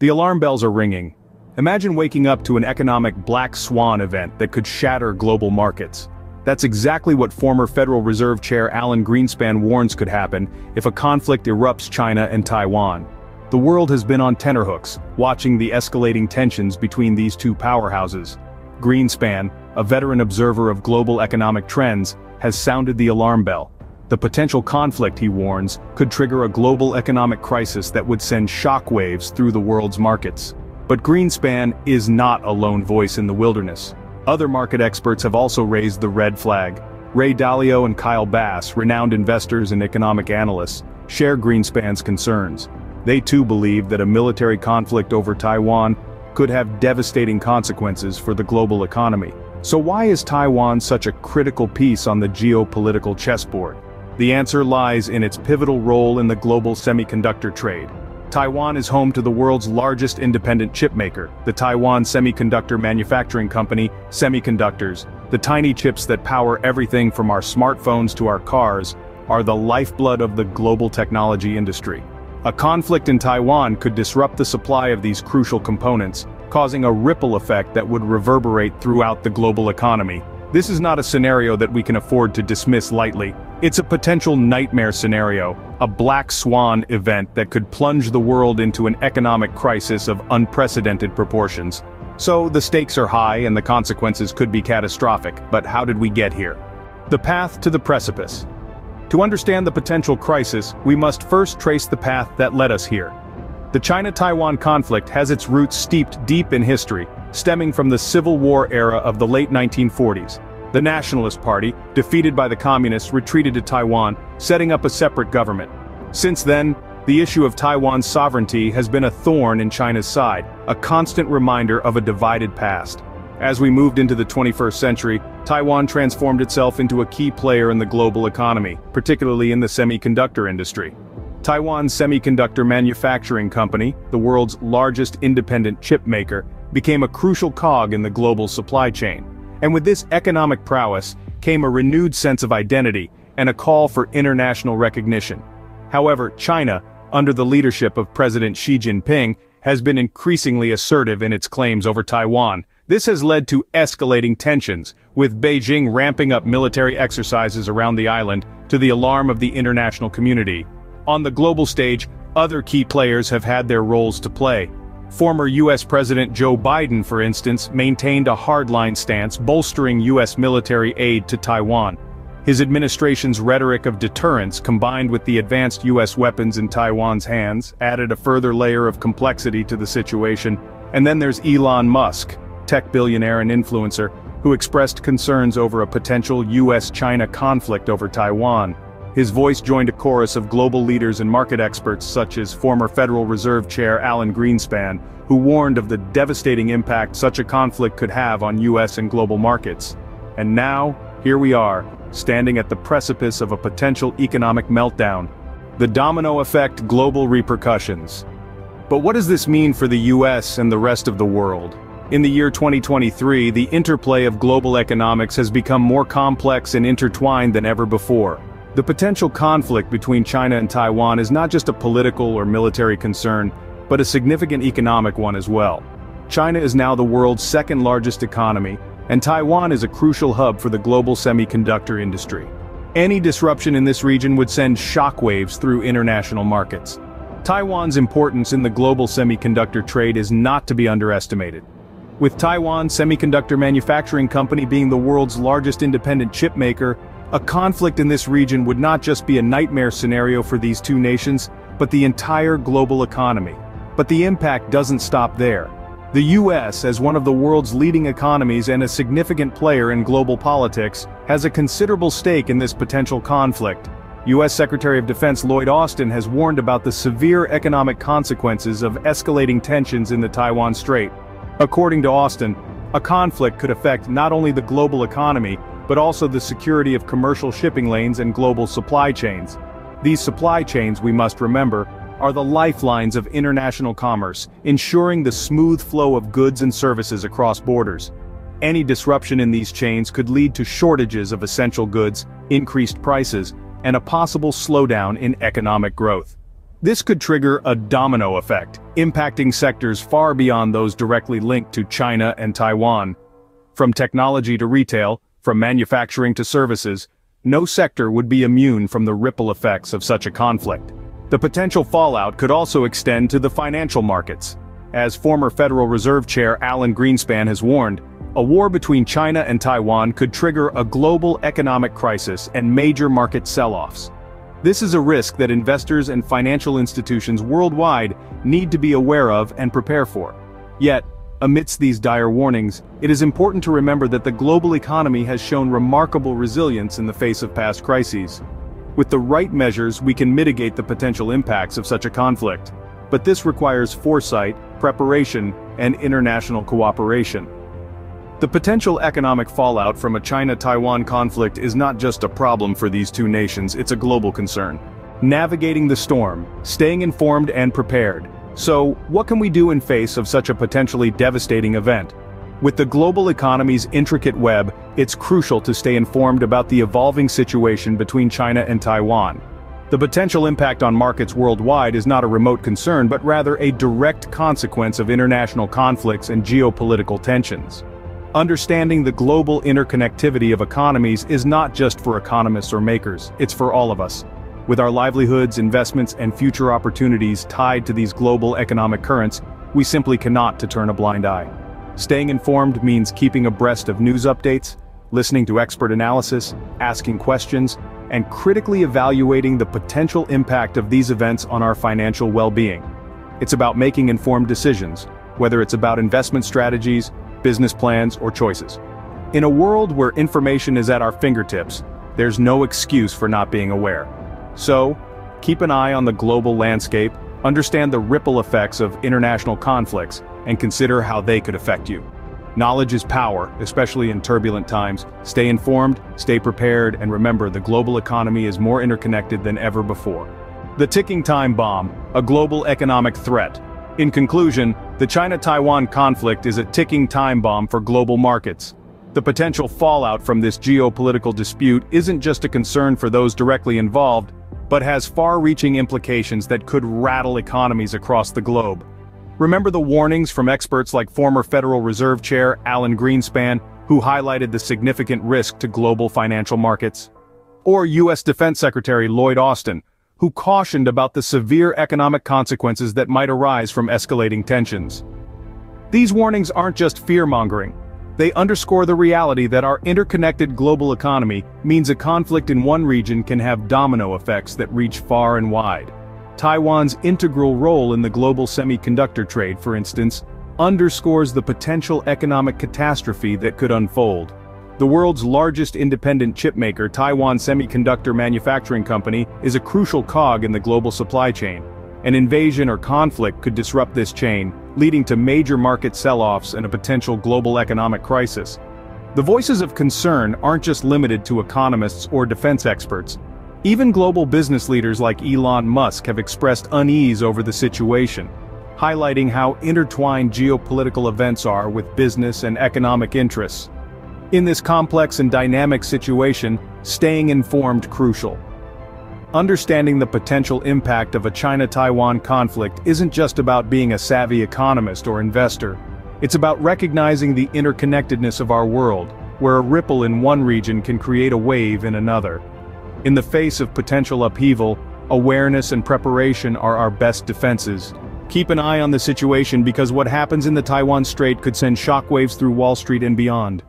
The alarm bells are ringing. Imagine waking up to an economic black swan event that could shatter global markets. That's exactly what former Federal Reserve Chair Alan Greenspan warns could happen if a conflict erupts China and Taiwan. The world has been on tenterhooks, watching the escalating tensions between these two powerhouses. Greenspan, a veteran observer of global economic trends, has sounded the alarm bell. The potential conflict, he warns, could trigger a global economic crisis that would send shockwaves through the world's markets. But Greenspan is not a lone voice in the wilderness. Other market experts have also raised the red flag. Ray Dalio and Kyle Bass, renowned investors and economic analysts, share Greenspan's concerns. They too believe that a military conflict over Taiwan could have devastating consequences for the global economy. So why is Taiwan such a critical piece on the geopolitical chessboard? The answer lies in its pivotal role in the global semiconductor trade. Taiwan is home to the world's largest independent chipmaker, the Taiwan Semiconductor Manufacturing Company, Semiconductors. The tiny chips that power everything from our smartphones to our cars are the lifeblood of the global technology industry. A conflict in Taiwan could disrupt the supply of these crucial components, causing a ripple effect that would reverberate throughout the global economy. This is not a scenario that we can afford to dismiss lightly. It's a potential nightmare scenario, a black swan event that could plunge the world into an economic crisis of unprecedented proportions. So the stakes are high and the consequences could be catastrophic, but how did we get here? The path to the precipice. To understand the potential crisis, we must first trace the path that led us here. The China-Taiwan conflict has its roots steeped deep in history, stemming from the Civil War era of the late 1940s. The Nationalist Party, defeated by the Communists, retreated to Taiwan, setting up a separate government. Since then, the issue of Taiwan's sovereignty has been a thorn in China's side, a constant reminder of a divided past. As we moved into the 21st century, Taiwan transformed itself into a key player in the global economy, particularly in the semiconductor industry. Taiwan's Semiconductor Manufacturing Company, the world's largest independent chip maker, became a crucial cog in the global supply chain. And with this economic prowess came a renewed sense of identity and a call for international recognition. However, China, under the leadership of President Xi Jinping, has been increasingly assertive in its claims over Taiwan. This has led to escalating tensions, with Beijing ramping up military exercises around the island to the alarm of the international community. On the global stage, other key players have had their roles to play. Former U.S. President Joe Biden, for instance, maintained a hardline stance bolstering U.S. military aid to Taiwan. His administration's rhetoric of deterrence, combined with the advanced U.S. weapons in Taiwan's hands, added a further layer of complexity to the situation. And then there's Elon Musk, tech billionaire and influencer, who expressed concerns over a potential U.S.-China conflict over Taiwan. His voice joined a chorus of global leaders and market experts such as former Federal Reserve Chair Alan Greenspan, who warned of the devastating impact such a conflict could have on U.S. and global markets. And now, here we are, standing at the precipice of a potential economic meltdown. The Domino Effect: Global Repercussions. But what does this mean for the U.S. and the rest of the world? In the year 2023, the interplay of global economics has become more complex and intertwined than ever before. The potential conflict between China and Taiwan is not just a political or military concern, but a significant economic one as well. China is now the world's second largest economy, and Taiwan is a crucial hub for the global semiconductor industry. Any disruption in this region would send shockwaves through international markets. Taiwan's importance in the global semiconductor trade is not to be underestimated. With Taiwan Semiconductor Manufacturing Company being the world's largest independent chip maker, a conflict in this region would not just be a nightmare scenario for these two nations, but the entire global economy. But the impact doesn't stop there. The US, as one of the world's leading economies and a significant player in global politics, has a considerable stake in this potential conflict. US Secretary of Defense Lloyd Austin has warned about the severe economic consequences of escalating tensions in the Taiwan Strait. According to Austin, a conflict could affect not only the global economy, but also the security of commercial shipping lanes and global supply chains. These supply chains, we must remember, are the lifelines of international commerce, ensuring the smooth flow of goods and services across borders. Any disruption in these chains could lead to shortages of essential goods, increased prices, and a possible slowdown in economic growth. This could trigger a domino effect, impacting sectors far beyond those directly linked to China and Taiwan. From technology to retail, from manufacturing to services, no sector would be immune from the ripple effects of such a conflict. The potential fallout could also extend to the financial markets. As former Federal Reserve Chair Alan Greenspan has warned, a war between China and Taiwan could trigger a global economic crisis and major market sell-offs. This is a risk that investors and financial institutions worldwide need to be aware of and prepare for. Yet, amidst these dire warnings, it is important to remember that the global economy has shown remarkable resilience in the face of past crises. With the right measures, we can mitigate the potential impacts of such a conflict. But this requires foresight, preparation, and international cooperation. The potential economic fallout from a China-Taiwan conflict is not just a problem for these two nations, it's a global concern. Navigating the storm, staying informed and prepared. So, what can we do in face of such a potentially devastating event? With the global economy's intricate web, it's crucial to stay informed about the evolving situation between China and Taiwan. The potential impact on markets worldwide is not a remote concern but rather a direct consequence of international conflicts and geopolitical tensions. Understanding the global interconnectivity of economies is not just for economists or makers, it's for all of us. With our livelihoods, investments, and future opportunities tied to these global economic currents, we simply cannot turn a blind eye. Staying informed means keeping abreast of news updates, listening to expert analysis, asking questions, and critically evaluating the potential impact of these events on our financial well-being. It's about making informed decisions, whether it's about investment strategies, business plans, or choices. In a world where information is at our fingertips, there's no excuse for not being aware. So, keep an eye on the global landscape, understand the ripple effects of international conflicts, and consider how they could affect you. Knowledge is power, especially in turbulent times. Stay informed, stay prepared, and remember the global economy is more interconnected than ever before. The ticking time bomb, a global economic threat. In conclusion, the China-Taiwan conflict is a ticking time bomb for global markets. The potential fallout from this geopolitical dispute isn't just a concern for those directly involved, but has far-reaching implications that could rattle economies across the globe. Remember the warnings from experts like former Federal Reserve Chair Alan Greenspan, who highlighted the significant risk to global financial markets? Or U.S. Defense Secretary Lloyd Austin, who cautioned about the severe economic consequences that might arise from escalating tensions. These warnings aren't just fear-mongering. They underscore the reality that our interconnected global economy means a conflict in one region can have domino effects that reach far and wide. Taiwan's integral role in the global semiconductor trade, for instance, underscores the potential economic catastrophe that could unfold. The world's largest independent chipmaker, Taiwan Semiconductor Manufacturing Company, is a crucial cog in the global supply chain. An invasion or conflict could disrupt this chain, leading to major market sell-offs and a potential global economic crisis. The voices of concern aren't just limited to economists or defense experts. Even global business leaders like Elon Musk have expressed unease over the situation, highlighting how intertwined geopolitical events are with business and economic interests. In this complex and dynamic situation, staying informed is crucial. Understanding the potential impact of a China-Taiwan conflict isn't just about being a savvy economist or investor. It's about recognizing the interconnectedness of our world, where a ripple in one region can create a wave in another. In the face of potential upheaval, awareness and preparation are our best defenses. Keep an eye on the situation because what happens in the Taiwan Strait could send shockwaves through Wall Street and beyond.